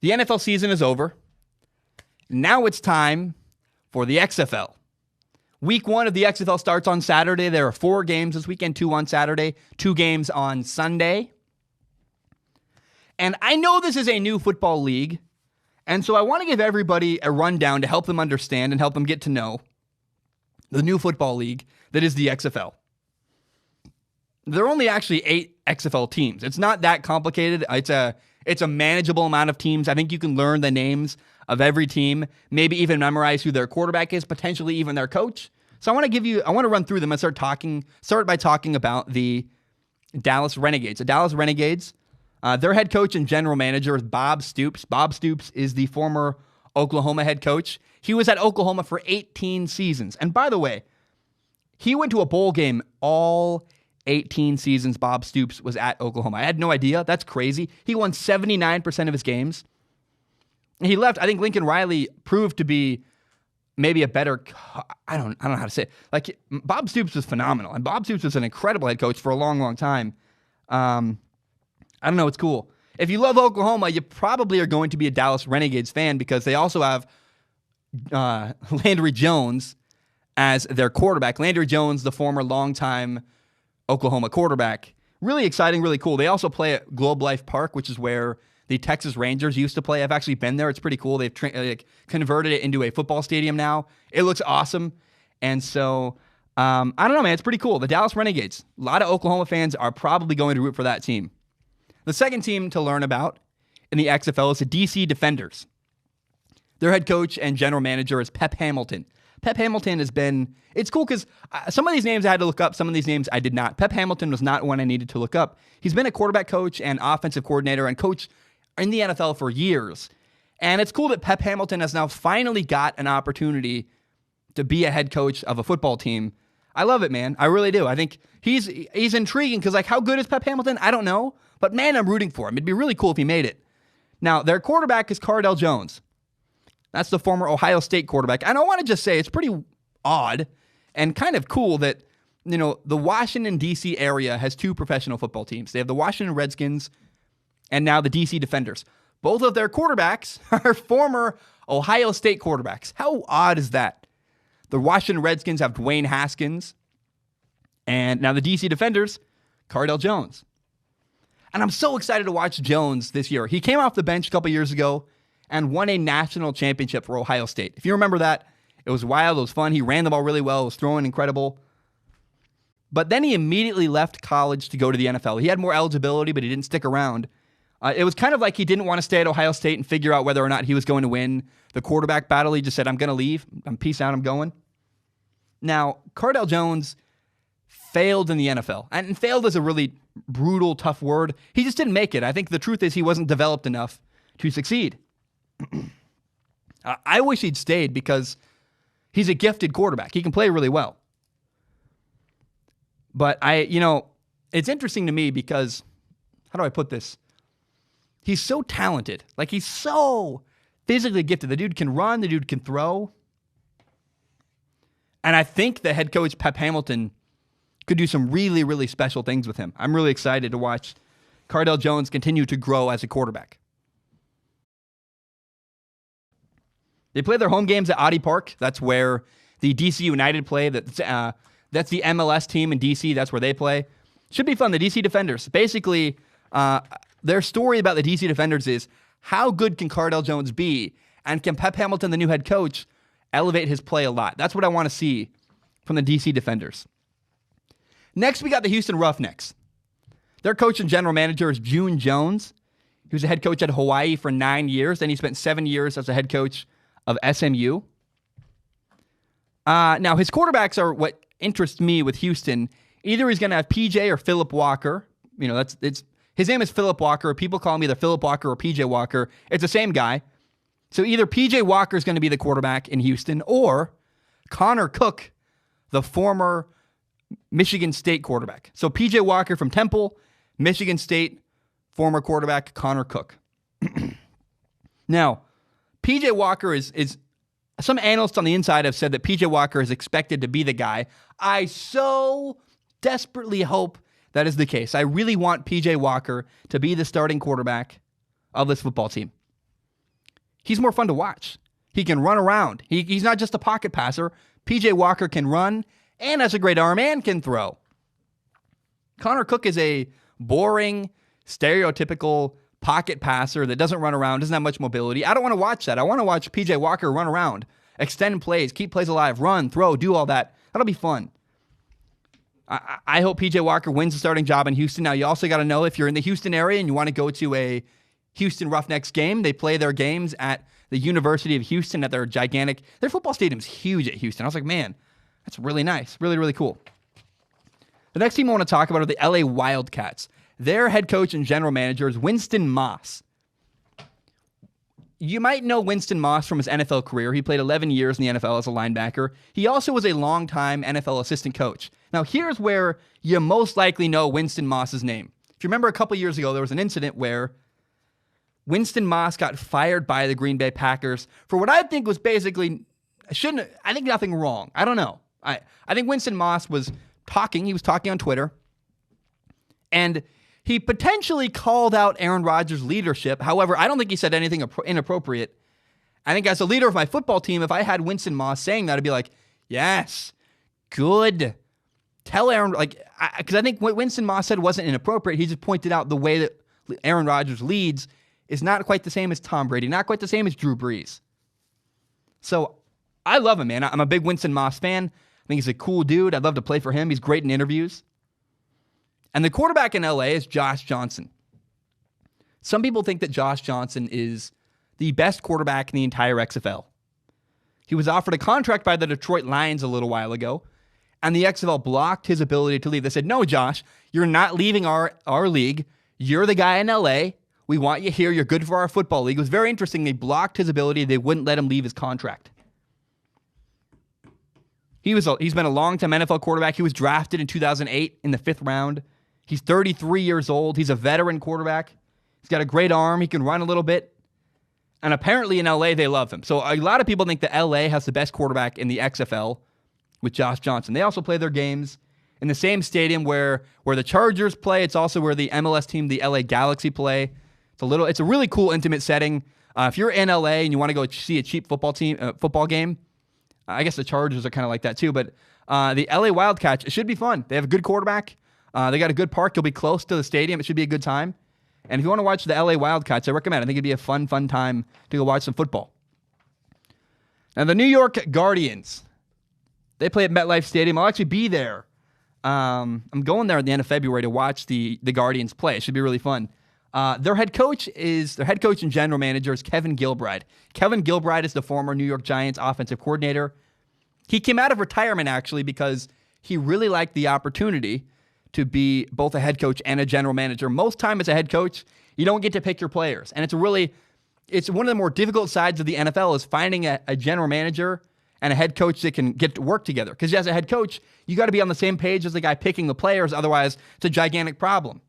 The NFL season is over. Now it's time for the XFL. Week 1 of the XFL starts on Saturday. There are 4 games this weekend, 2 on Saturday, 2 games on Sunday. And I know this is a new football league, and so I want to give everybody a rundown to help them understand and help them get to know the new football league that is the XFL. There are only actually 8 XFL teams. It's not that complicated. It's a manageable amount of teams. I think you can learn the names of every team, maybe even memorize who their quarterback is, potentially even their coach. So I want to run through them and start by talking about the Dallas Renegades. The Dallas Renegades, their head coach and general manager is Bob Stoops. Bob Stoops is the former Oklahoma head coach. He was at Oklahoma for 18 seasons. And by the way, he went to a bowl game all 18 seasons Bob Stoops was at Oklahoma. I had no idea. That's crazy. He won 79% of his games. He left. I think Lincoln Riley proved to be maybe a better, I don't know how to say it. Like, Bob Stoops was phenomenal, and Bob Stoops was an incredible head coach for a long, long time. I don't know. It's cool. If you love Oklahoma, you probably are going to be a Dallas Renegades fan because they also have Landry Jones as their quarterback. Landry Jones, the former longtime Oklahoma quarterback. Really exciting, really cool. They also play at Globe Life Park, which is where the Texas Rangers used to play. I've actually been there. It's pretty cool. They've converted it into a football stadium now. It looks awesome. And so, I don't know, man. It's pretty cool. The Dallas Renegades. A lot of Oklahoma fans are probably going to root for that team. The second team to learn about in the XFL is the DC Defenders. Their head coach and general manager is Pep Hamilton. Pep Hamilton has been, it's cool because some of these names I had to look up, some of these names I did not. Pep Hamilton was not one I needed to look up. He's been a quarterback coach and offensive coordinator and coach in the NFL for years. And it's cool that Pep Hamilton has now finally got an opportunity to be a head coach of a football team. I love it, man. I really do. I think he's intriguing because, like, how good is Pep Hamilton? I don't know. But, man, I'm rooting for him. It'd be really cool if he made it. Now, their quarterback is Cardale Jones. That's the former Ohio State quarterback. And I want to just say it's pretty odd and kind of cool that, you know, the Washington, D.C. area has 2 professional football teams. They have the Washington Redskins and now the D.C. Defenders. Both of their quarterbacks are former Ohio State quarterbacks. How odd is that? The Washington Redskins have Dwayne Haskins, and now the D.C. Defenders, Cardale Jones. And I'm so excited to watch Jones this year. He came off the bench a couple years ago and won a national championship for Ohio State. If you remember that, it was wild, it was fun. He ran the ball really well, was throwing incredible. But then he immediately left college to go to the NFL. He had more eligibility, but he didn't stick around. It was kind of like he didn't want to stay at Ohio State and figure out whether or not he was going to win the quarterback battle. He just said, I'm going to leave. Peace out, I'm going. Now, Cardale Jones failed in the NFL. And failed is a really brutal, tough word. He just didn't make it. I think the truth is he wasn't developed enough to succeed. I wish he'd stayed because he's a gifted quarterback. He can play really well. But it's interesting to me because, how do I put this? He's so talented. Like, he's so physically gifted. The dude can run. The dude can throw. And I think the head coach, Pep Hamilton, could do some really, really special things with him. I'm really excited to watch Cardale Jones continue to grow as a quarterback. They play their home games at Audi Park. That's where the DC United play. That's the MLS team in DC. That's where they play. Should be fun. The DC Defenders. Basically, their story about the DC Defenders is how good can Cardale Jones be? And can Pep Hamilton, the new head coach, elevate his play a lot? That's what I want to see from the DC Defenders. Next, we got the Houston Roughnecks. Their coach and general manager is June Jones. He was a head coach at Hawaii for 9 years. Then he spent 7 years as a head coach of SMU. Now, his quarterbacks are what interests me with Houston. Either he's going to have PJ or Philip Walker. You know, his name is Philip Walker. People call him either Philip Walker or PJ Walker. It's the same guy. So either PJ Walker is going to be the quarterback in Houston or Connor Cook, the former Michigan State quarterback. So PJ Walker from Temple, Michigan State, former quarterback Connor Cook. Now, PJ Walker is some analysts on the inside have said that PJ Walker is expected to be the guy. I so desperately hope that is the case. I really want PJ Walker to be the starting quarterback of this football team. he's more fun to watch. He can run around. He's not just a pocket passer. PJ Walker can run and has a great arm and can throw. Connor Cook is a boring, stereotypical pocket passer that doesn't run around, doesn't have much mobility. I don't want to watch that. I want to watch PJ Walker run around, extend plays, keep plays alive, run, throw, do all that. That'll be fun. I hope PJ Walker wins the starting job in Houston. Now, you also got to know if you're in the Houston area and you want to go to a Houston Roughnecks game, they play their games at the University of Houston at their football stadium's huge at Houston. I was like, man, that's really nice. Really, really cool. The next team I want to talk about are the LA Wildcats. Their head coach and general manager is Winston Moss. You might know Winston Moss from his NFL career. He played 11 years in the NFL as a linebacker. He also was a longtime NFL assistant coach. Now, here's where you most likely know Winston Moss's name. If you remember a couple years ago, there was an incident where Winston Moss got fired by the Green Bay Packers for what I think was basically, I think nothing wrong. I don't know. I think Winston Moss was talking on Twitter, and he potentially called out Aaron Rodgers' leadership. However, I don't think he said anything inappropriate. I think as a leader of my football team, if I had Winston Moss saying that, I'd be like, yes, good. Tell Aaron, because I think what Winston Moss said wasn't inappropriate. He just pointed out the way that Aaron Rodgers leads is not quite the same as Tom Brady, not quite the same as Drew Brees. So I love him, man. I'm a big Winston Moss fan. I think he's a cool dude. I'd love to play for him. He's great in interviews. And the quarterback in LA is Josh Johnson. Some people think that Josh Johnson is the best quarterback in the entire XFL. He was offered a contract by the Detroit Lions a little while ago, and the XFL blocked his ability to leave. They said, no, Josh, you're not leaving our league. You're the guy in LA. We want you here. You're good for our football league. It was very interesting. They blocked his ability. They wouldn't let him leave his contract. He's been a long-time NFL quarterback. He was drafted in 2008 in the 5th round. He's 33 years old. He's a veteran quarterback. He's got a great arm. He can run a little bit. And apparently in LA, they love him. So a lot of people think that LA has the best quarterback in the XFL with Josh Johnson. They also play their games in the same stadium where the Chargers play. It's also where the MLS team, the LA Galaxy, play. It's a really cool, intimate setting. If you're in LA and you want to go see a cheap football game, I guess the Chargers are kind of like that too. But the LA Wildcats, it should be fun. They have a good quarterback. They got a good park. You'll be close to the stadium. It should be a good time. And if you want to watch the LA Wildcats, I recommend it. I think it'd be a fun time to go watch some football. Now, the New York Guardians, they play at MetLife Stadium. I'll actually be there. I'm going there at the end of February to watch the Guardians play. It should be really fun. Their head coach and general manager is Kevin Gilbride. Kevin Gilbride is the former New York Giants offensive coordinator. He came out of retirement, actually, because he really liked the opportunity to be both a head coach and a general manager. Most time as a head coach, you don't get to pick your players. And it's one of the more difficult sides of the NFL is finding a general manager and a head coach that can get to work together. Because as a head coach, you got to be on the same page as the guy picking the players. Otherwise, it's a gigantic problem.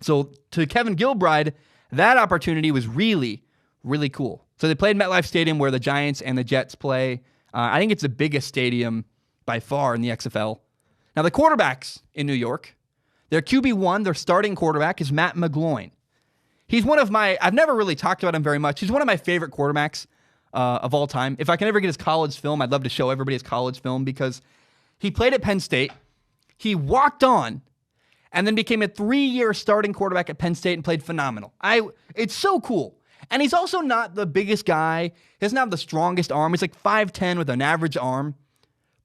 So to Kevin Gilbride, that opportunity was really, really cool. So they played MetLife Stadium where the Giants and the Jets play. I think it's the biggest stadium by far in the XFL. Now, the quarterbacks in New York, their QB1, their starting quarterback, is Matt McGloin. He's I've never really talked about him very much. He's one of my favorite quarterbacks of all time. If I can ever get his college film, I'd love to show everybody his college film because he played at Penn State. He walked on and then became a 3-year starting quarterback at Penn State and played phenomenal. It's so cool. And he's also not the biggest guy. He doesn't have the strongest arm. He's like 5'10" with an average arm.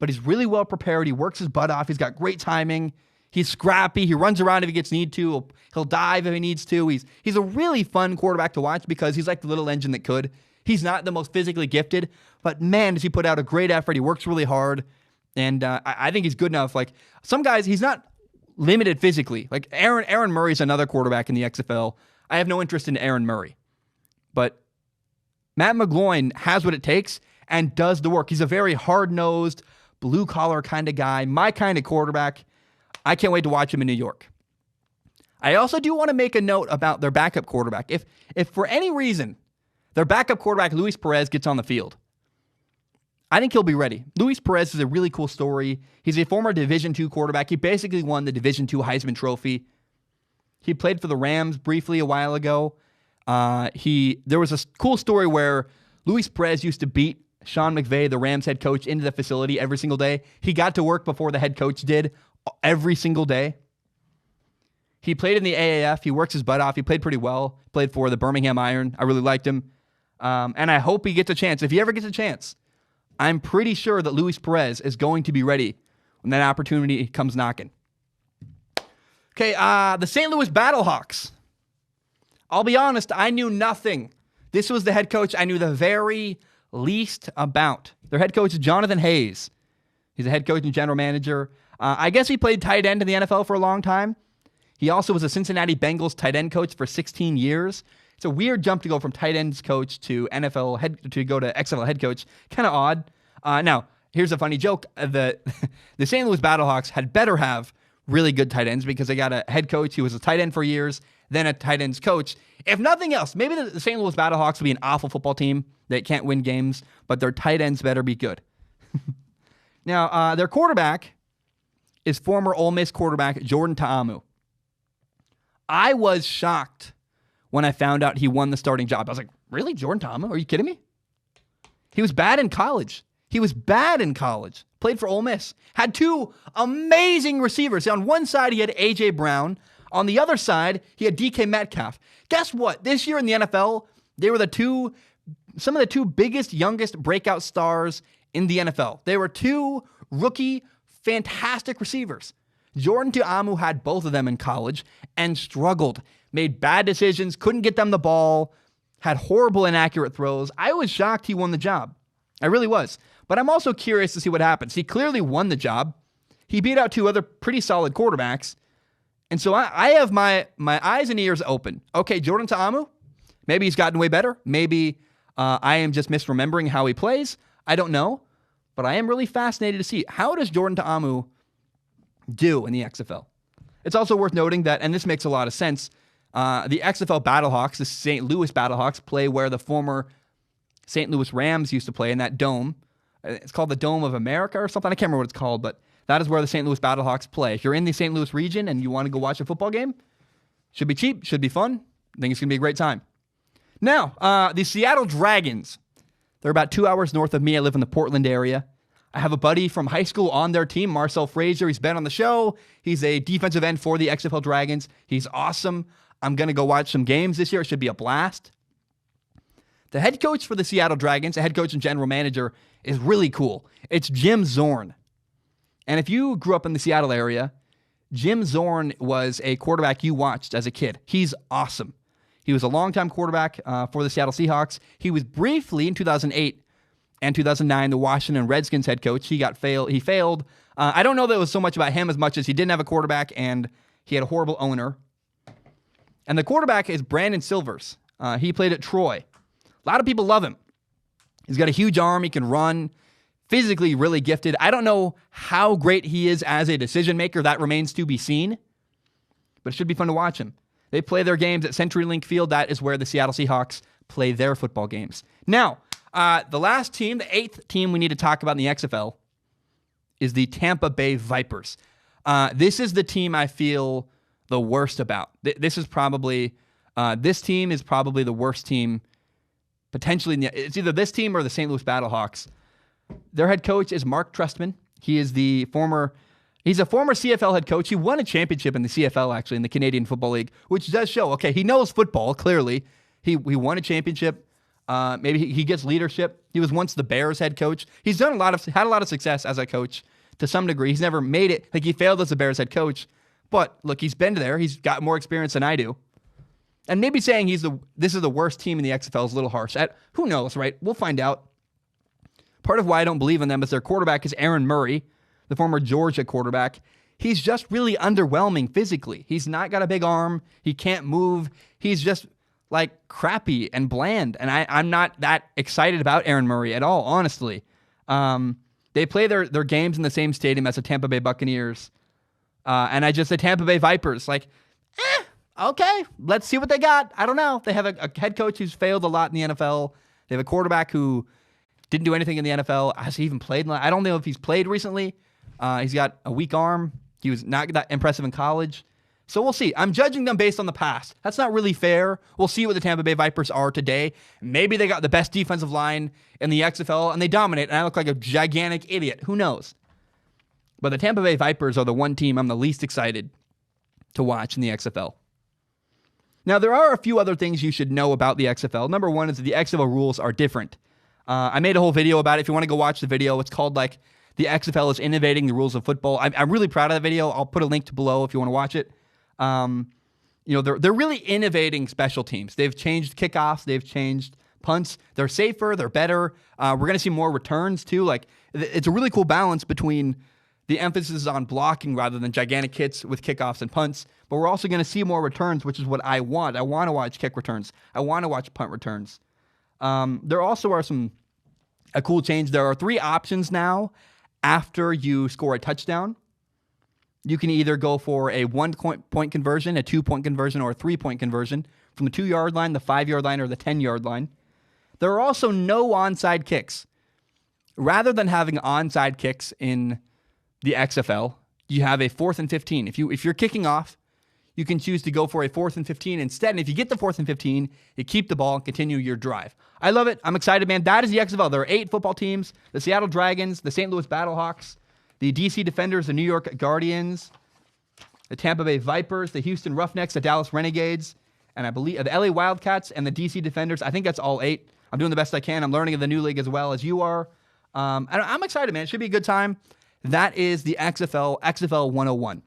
But he's really well prepared. He works his butt off. He's got great timing. He's scrappy. He runs around if he gets need to. He'll dive if he needs to. He's a really fun quarterback to watch because he's like the little engine that could. He's not the most physically gifted, but man, does he put out a great effort. He works really hard, and I think he's good enough. Like some guys, he's not limited physically. Like Aaron Murray's another quarterback in the XFL. I have no interest in Aaron Murray, but Matt McGloin has what it takes and does the work. He's a very hard-nosed, blue-collar kind of guy, my kind of quarterback. I can't wait to watch him in New York. I also do want to make a note about their backup quarterback. If for any reason their backup quarterback, Luis Perez, gets on the field, I think he'll be ready. Luis Perez is a really cool story. He's a former Division II quarterback. He basically won the Division II Heisman Trophy. He played for the Rams briefly a while ago. There was a cool story where Luis Perez used to beat Sean McVay, the Rams head coach, into the facility every single day. He got to work before the head coach did every single day. He played in the AAF. He works his butt off. He played pretty well. Played for the Birmingham Iron. I really liked him. And I hope he gets a chance. If he ever gets a chance, I'm pretty sure that Luis Perez is going to be ready when that opportunity comes knocking. Okay, the St. Louis Battlehawks. I'll be honest, I knew nothing. This was the head coach I knew the very least about. Their head coach is Jonathan Hayes. He's a head coach and general manager. I guess he played tight end in the NFL for a long time. He also was a Cincinnati Bengals tight end coach for 16 years. It's a weird jump to go from tight ends coach to XFL head coach. Kind of odd. Now, here's a funny joke. The St. Louis Battlehawks had better have really good tight ends because they got a head coach who was a tight end for years, then a tight ends coach. If nothing else, maybe the St. Louis Battlehawks will be an awful football team that can't win games, but their tight ends better be good. Now, their quarterback is former Ole Miss quarterback Jordan Ta'amu. I was shocked when I found out he won the starting job. I was like, really? Jordan Ta'amu? Are you kidding me? He was bad in college. Played for Ole Miss. Had two amazing receivers. On one side, he had A.J. Brown. On the other side, he had DK Metcalf. Guess what? This year in the NFL, they were some of the two biggest, youngest breakout stars in the NFL. They were two rookie, fantastic receivers. Jordan Ta'amu had both of them in college and struggled. Made bad decisions, couldn't get them the ball, had horrible, inaccurate throws. I was shocked he won the job. I really was. But I'm also curious to see what happens. He clearly won the job. He beat out two other pretty solid quarterbacks. And so I have my eyes and ears open. Okay, Jordan Ta'amu, maybe he's gotten way better. Maybe I am just misremembering how he plays. I don't know. But I am really fascinated to see, how does Jordan Ta'amu do in the XFL? It's also worth noting that, and this makes a lot of sense, the XFL Battlehawks, the St. Louis Battlehawks, play where the former St. Louis Rams used to play, in that dome. It's called the Dome of America or something. I can't remember what it's called, but that is where the St. Louis Battlehawks play. If you're in the St. Louis region and you want to go watch a football game, should be cheap, should be fun. I think it's going to be a great time. Now, the Seattle Dragons. They're about 2 hours north of me. I live in the Portland area. I have a buddy from high school on their team, Marcel Frazier. He's been on the show. He's a defensive end for the XFL Dragons. He's awesome. I'm going to go watch some games this year. It should be a blast. The head coach for the Seattle Dragons, the head coach and general manager, is really cool. It's Jim Zorn. And if you grew up in the Seattle area, Jim Zorn was a quarterback you watched as a kid. He's awesome. He was a longtime quarterback for the Seattle Seahawks. He was briefly in 2008 and 2009 the Washington Redskins head coach. He failed. I don't know that it was so much about him as much as he didn't have a quarterback and he had a horrible owner. And the quarterback is Brandon Silvers. He played at Troy. A lot of people love him. He's got a huge arm. He can run. Physically really gifted. I don't know how great he is as a decision maker. That remains to be seen. But it should be fun to watch him. They play their games at CenturyLink Field. That is where the Seattle Seahawks play their football games. Now, the last team, the eighth team we need to talk about in the XFL is the Tampa Bay Vipers. This is the team I feel the worst about. This team is probably the worst team potentially. It's either this team or the St. Louis Battlehawks. Their head coach is Mark Trestman. He's a former CFL head coach. He won a championship in the CFL, actually, in the Canadian Football League, which does show, okay, he knows football, clearly. He won a championship. Maybe he gets leadership. He was once the Bears head coach. He's had a lot of success as a coach to some degree. He's never made it. Like, he failed as a Bears head coach. But, look, he's been there. He's got more experience than I do. And maybe saying this is the worst team in the XFL is a little harsh. Who knows, right? We'll find out. Part of why I don't believe in them is their quarterback is Aaron Murray, the former Georgia quarterback. He's just really underwhelming physically. He's not got a big arm. He can't move. He's just like crappy and bland. And I'm not that excited about Aaron Murray at all, honestly. They play their games in the same stadium as the Tampa Bay Buccaneers. And the Tampa Bay Vipers, okay, let's see what they got. I don't know. They have a head coach who's failed a lot in the NFL. They have a quarterback who didn't do anything in the NFL. Has he even played? I don't know if he's played recently. He's got a weak arm. He was not that impressive in college. So we'll see. I'm judging them based on the past. That's not really fair. We'll see what the Tampa Bay Vipers are today. Maybe they got the best defensive line in the XFL and they dominate, and I look like a gigantic idiot. Who knows? But the Tampa Bay Vipers are the one team I'm the least excited to watch in the XFL. Now, there are a few other things you should know about the XFL. Number one is that the XFL rules are different. I made a whole video about it. If you want to go watch the video, it's called like the XFL is innovating the rules of football. I'm really proud of that video. I'll put a link to below if you want to watch it. They're really innovating special teams. They've changed kickoffs. They've changed punts. They're safer. They're better. We're going to see more returns too. Like it's a really cool balance between the emphasis on blocking rather than gigantic hits with kickoffs and punts. But we're also going to see more returns, which is what I want. I want to watch kick returns. I want to watch punt returns. There also are a cool change. There are 3 options now after you score a touchdown. You can either go for a 1-point conversion, a 2-point conversion, or a 3-point conversion from the 2-yard line, the 5-yard line, or the 10-yard line. There are also no onside kicks. Rather than having onside kicks in the XFL, you have a 4th and 15. If you're kicking off, you can choose to go for a 4th and 15 instead. And if you get the 4th and 15, you keep the ball and continue your drive. I love it. I'm excited, man. That is the XFL. There are 8 football teams: the Seattle Dragons, the St. Louis Battlehawks, the DC Defenders, the New York Guardians, the Tampa Bay Vipers, the Houston Roughnecks, the Dallas Renegades, and I believe the LA Wildcats and the DC Defenders. I think that's all 8. I'm doing the best I can. I'm learning of the new league as well as you are. And I'm excited, man. It should be a good time. That is the XFL 101.